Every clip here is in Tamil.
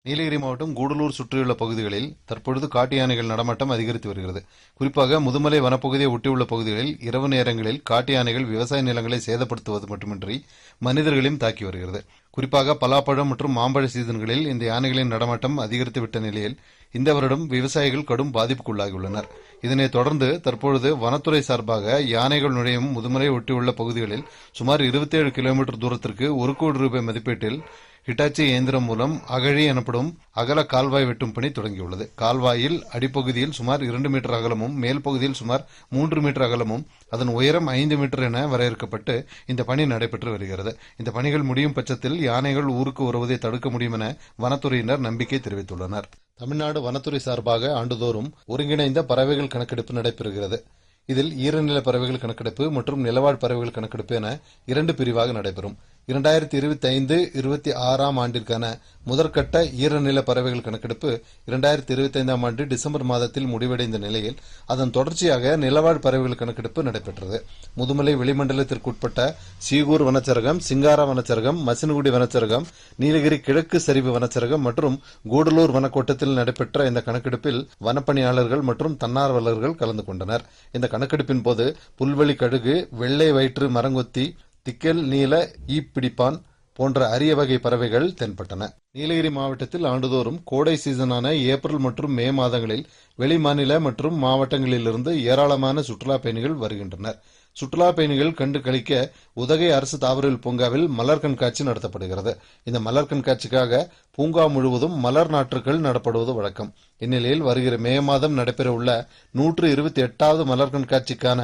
நீலகிரி மாவட்டம் கூடலூர் சுற்றியுள்ள பகுதிகளில் தற்பொழுது காட்டு யானைகள் நடமாட்டம் அதிகரித்து வருகிறது. குறிப்பாக முதுமலை வனப்பகுதியை ஒட்டியுள்ள பகுதிகளில் இரவு நேரங்களில் காட்டு யானைகள் விவசாய நிலங்களை சேதப்படுத்துவது மட்டுமின்றி மனிதர்களையும் தாக்கி வருகிறது. குறிப்பாக பலாப்பழம் மற்றும் மாம்பழ சீசன்களில் இந்த யானைகளின் நடமாட்டம் அதிகரித்துவிட்ட நிலையில் இந்த வருடம் விவசாயிகள் கடும் பாதிப்புக்குள்ளாகியுள்ளனர். இதனைத் தொடர்ந்து தற்பொழுது வனத்துறை சார்பாக யானைகள் நுழையும் முதுமலை ஒட்டியுள்ள பகுதிகளில் சுமார் 27 கிலோமீட்டர் தூரத்திற்கு 1 கோடி ரூபாய் மதிப்பீட்டில் ஹிட்டாச்சி இயந்திரம் மூலம் அகழி எனப்படும் அகல கால்வாய் வெட்டும் பணி தொடங்கியுள்ளது. கால்வாயில் அடிப்பகுதியில் சுமார் 2 மீட்டர் அகலமும் மேல் பகுதியில் சுமார் 3 மீட்டர் அகலமும் அதன் உயரம் 5 மீட்டர் என வரையறுக்கப்பட்டு இந்த பணி நடைபெற்று வருகிறது. இந்த பணிகள் முடியும் பட்சத்தில் யானைகள் ஊருக்கு வருவதை தடுக்க முடியும் என வனத்துறையினர் நம்பிக்கை தெரிவித்துள்ளனர். தமிழ்நாடு வனத்துறை சார்பாக ஆண்டுதோறும் ஒருங்கிணைந்த பறவைகள் கணக்கெடுப்பு நடைபெறுகிறது. இதில் ஈரநில பறவைகள் கணக்கெடுப்பு மற்றும் நிலவாழ் பறவைகள் கணக்கெடுப்பு என 2 பிரிவாக நடைபெறும். 2025-26 ஆண்டிற்கான முதற்கட்ட ஈரநில பறவைகள் கணக்கெடுப்பு 2025 ஆண்டு டிசம்பர் மாதத்தில் முடிவடைந்த நிலையில் அதன் தொடர்ச்சியாக நிலவாழ் பறவைகள் கணக்கெடுப்பு நடைபெற்றது. முதுமலை வெளிமண்டலத்திற்குட்பட்ட சீகூர் வனச்சரகம், சிங்காரா வனச்சரகம், மசினகுடி வனச்சரகம், நீலகிரி கிழக்கு சரிவு வனச்சரகம் மற்றும் கூடலூர் வனக்கோட்டத்தில் நடைபெற்ற இந்த கணக்கெடுப்பில் வனப்பணியாளர்கள் மற்றும் தன்னார்வலர்கள் கலந்து கொண்டனர். இந்த கணக்கெடுப்பின் போது புல்வெளி கழுகு, வெள்ளை வயிற்று மரங்கொத்தி, திக்கல் நீல ஈப்பிடிப்பான் போன்ற அரிய வகை பறவைகள் தென்பட்டன. நீலகிரி மாவட்டத்தில் ஆண்டுதோறும் கோடை சீசனான ஏப்ரல் மற்றும் மே மாதங்களில் வெளிமாநில மற்றும் மாவட்டங்களிலிருந்து ஏராளமான சுற்றுலா பயணிகள் வருகின்றனர். சுற்றுலா பயணிகள் கண்டு களிக்க உதகை அரசு தாவரவியல் பூங்காவில் மலர் கண்காட்சி நடத்தப்படுகிறது. இந்த மலர் கண்காட்சிக்காக பூங்கா முழுவதும் மலர் நாற்றுகள் நடப்படுவது வழக்கம். இந்நிலையில் வருகிற மே மாதம் நடைபெறவுள்ள 128வது மலர் கண்காட்சிக்கான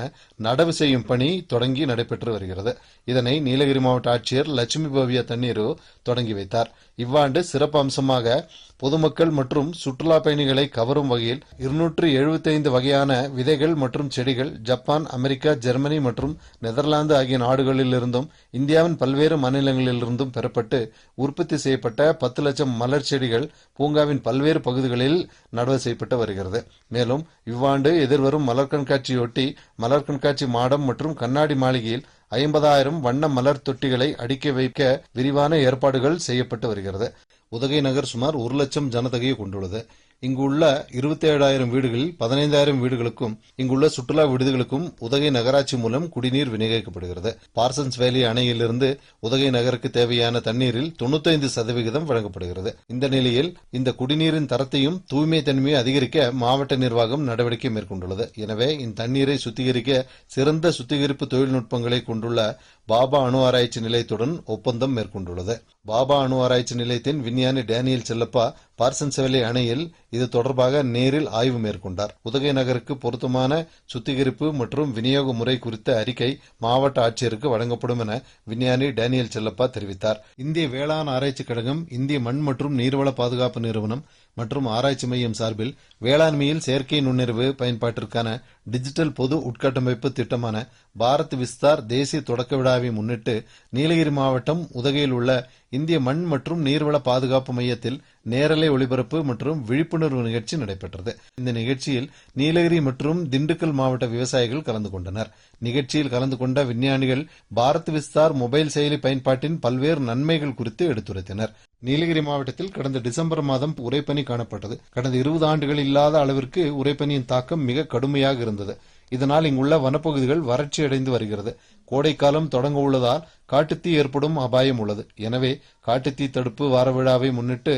நடவு செய்யும் பணி தொடங்கி நடைபெற்று வருகிறது. இதனை நீலகிரி மாவட்ட ஆட்சியர் லட்சுமி பவ்யா தண்ணீரு தொடங்கி வைத்தார். இவ்வாண்டு சிறப்பு அம்சமாக பொதுமக்கள் மற்றும் சுற்றுலா பயணிகளை கவரும் வகையில் 275 வகையான விதைகள் மற்றும் செடிகள் ஜப்பான், அமெரிக்கா, ஜெர்மனி மற்றும் நெதர்லாந்து ஆகிய நாடுகளிலிருந்தும் இந்தியாவின் பல்வேறு மாநிலங்களிலிருந்தும் பெறப்பட்டு உற்பத்தி செய்யப்பட்ட 10 லட்சம் மலர் செடிகள் பூங்காவின் பல்வேறு பகுதிகளில் நடவு செய்யப்பட்டு வருகிறது. மேலும் இவ்வாண்டு எதிர்வரும் மலர் கண்காட்சியொட்டி மலர் கண்காட்சி மாடம் மற்றும் கண்ணாடி மாளிகையில் 50,000 வண்ண மலர் தொட்டிகளை அடுக்கி வைக்க விரிவான ஏற்பாடுகள் செய்யப்பட்டு வருகிறது. உதகை நகர் சுமார் 1 லட்சம் ஜனத்தொகையை கொண்டுள்ளது. இங்குள்ள 27,000 வீடுகளில் 15,000 வீடுகளுக்கும் இங்குள்ள சுற்றுலா விடுதிகளுக்கும் உதகை நகராட்சி மூலம் குடிநீர் விநியோகிக்கப்படுகிறது. பார்சன்ஸ் வேலி அணையிலிருந்து உதகை நகருக்கு தேவையான தண்ணீரில் 95% வழங்கப்படுகிறது. இந்த நிலையில் இந்த குடிநீரின் தரத்தையும் தூய்மை தன்மையை அதிகரிக்க மாவட்ட நிர்வாகம் நடவடிக்கை மேற்கொண்டுள்ளது. எனவே இந்த தண்ணீரை சுத்திகரிக்க சிறந்த சுத்திகரிப்பு தொழில்நுட்பங்களை கொண்டுள்ள பாபா அணு ஆராய்ச்சி நிலையத்துடன் ஒப்பந்தம் மேற்கொண்டுள்ளது. பாபா அணு ஆராய்ச்சி நிலையத்தின் விஞ்ஞானி டேனியல் செல்லப்பா பார்சன்ஸ் வேலி அணையில் இது தொடர்பாக நேரில் ஆய்வு மேற்கொண்டார். உதகை நகருக்கு பொருத்தமான சுத்திகரிப்பு மற்றும் விநியோக முறை குறித்த அறிக்கை மாவட்ட ஆட்சியருக்கு வழங்கப்படும் என விஞ்ஞானி டேனியல் செல்லப்பா தெரிவித்தார். இந்திய வேளாண் ஆராய்ச்சி கழகம், இந்திய மண் மற்றும் நீர்வள பாதுகாப்பு நிறுவனம் மற்றும் ஆராய்ச்சி மையம் சார்பில் வேளாண்மையில் செயற்கை நுண்ணறிவு பயன்பாட்டிற்கான டிஜிட்டல் பொது உட்கட்டமைப்பு திட்டமான பாரத் விஸ்தார் தேசிய தொடக்க விழாவை முன்னிட்டு நீலகிரி மாவட்டம் உதகையில் உள்ள இந்திய மண் மற்றும் நீர்வள பாதுகாப்பு மையத்தில் நேரலை ஒளிபரப்பு மற்றும் விழிப்புணர்வு நிகழ்ச்சி நடைபெற்றது. இந்த நிகழ்ச்சியில் நீலகிரி மற்றும் திண்டுக்கல் மாவட்ட விவசாயிகள் கலந்து கொண்டனர். நிகழ்ச்சியில் கலந்து கொண்ட விஞ்ஞானிகள் பாரத் விஸ்தார் மொபைல் செயலி பயன்பாட்டின் பல்வேறு நன்மைகள் குறித்து எடுத்துரைத்தனர். நீலகிரி மாவட்டத்தில் கடந்த டிசம்பர் மாதம் உறைபனி காணப்பட்டது. கடந்த 20 ஆண்டுகள் இல்லாத அளவிற்கு உறைபனியின் தாக்கம் மிக கடுமையாக இருந்தது. இதனால் இங்குள்ள வனப்பகுதிகள் வறட்சி அடைந்து வருகிறது. கோடைக்காலம் தொடங்க உள்ளதால் காட்டுத்தீ ஏற்படும் அபாயம் உள்ளது. எனவே காட்டுத்தீ தடுப்பு வார விழாவை முன்னிட்டு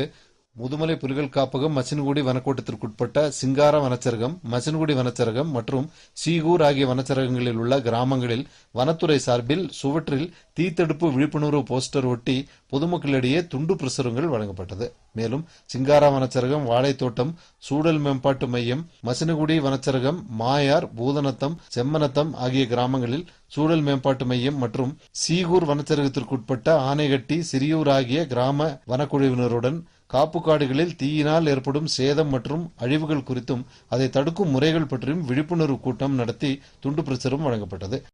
முதுமலை புலிகள் காப்பகம், மசினகுடி வனக்கோட்டத்திற்குட்பட்ட சிங்காரா வனச்சரகம், மசினகுடி வனச்சரகம் மற்றும் சீகூர் ஆகிய வனச்சரகங்களில் உள்ள கிராமங்களில் வனத்துறை சார்பில் சுவற்றில் தீத்தடுப்பு விழிப்புணர்வு போஸ்டர் ஒட்டி பொதுமக்களிடையே துண்டு பிரசுரங்கள் வழங்கப்பட்டது. மேலும் சிங்காரா வனச்சரகம், வாழைத்தோட்டம், சூழல் மேம்பாட்டு மையம், மசினகுடி வனச்சரகம், மாயார், பூதநத்தம், செம்மநத்தம் ஆகிய கிராமங்களில் சூழல் மேம்பாட்டு மையம் மற்றும் சீகூர் வனச்சரகத்திற்குட்பட்ட ஆனைகட்டி, சிறியூர் ஆகிய கிராம வனக்குழுவினருடன் காப்பு காடுகளில் தீயினால் ஏற்படும் சேதம் மற்றும் அழிவுகள் குறித்தும் அதை தடுக்கும் முறைகள் பற்றியும் விழிப்புணர்வு கூட்டம் நடத்தி துண்டு பிரசுரம் வழங்கப்பட்டது.